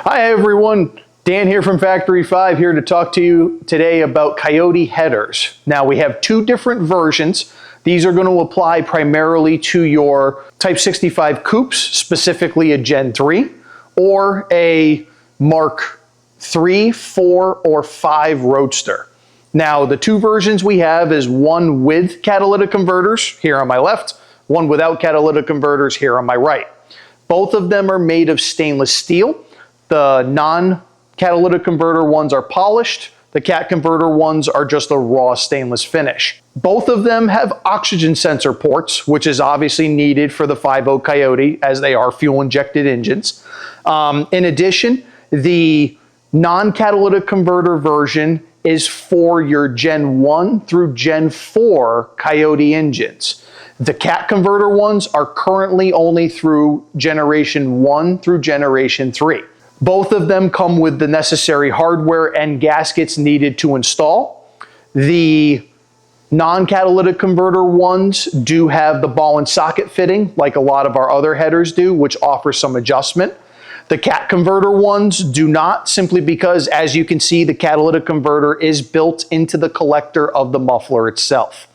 Hi everyone, Dan here from Factory 5 here to talk to you today about Coyote headers. Now we have two different versions. These are going to apply primarily to your Type 65 coupes, specifically a Gen 3 or a Mark 3, 4, or 5 Roadster. Now the two versions we have is one with catalytic converters here on my left, one without catalytic converters here on my right. Both of them are made of stainless steel. The non-catalytic converter ones are polished. The cat converter ones are just a raw stainless finish. Both of them have oxygen sensor ports, which is obviously needed for the 5.0 Coyote as they are fuel injected engines. In addition, the non-catalytic converter version is for your Gen 1 through Gen 4 Coyote engines. The cat converter ones are currently only through Generation 1 through Generation 3. Both of them come with the necessary hardware and gaskets needed to install. The non-catalytic converter ones do have the ball and socket fitting like a lot of our other headers do, which offers some adjustment. The cat converter ones do not, simply because, as you can see, the catalytic converter is built into the collector of the muffler itself.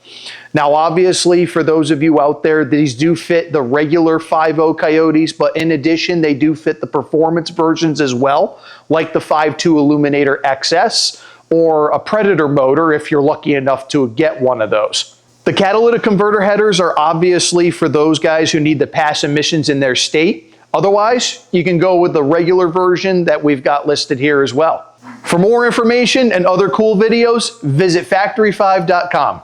Now, obviously, for those of you out there, these do fit the regular 5.0 Coyotes, but in addition, they do fit the performance versions as well, like the 5.2 Illuminator XS or a Predator motor if you're lucky enough to get one of those. The catalytic converter headers are obviously for those guys who need to pass emissions in their state. Otherwise, you can go with the regular version that we've got listed here as well. For more information and other cool videos, visit factory5.com.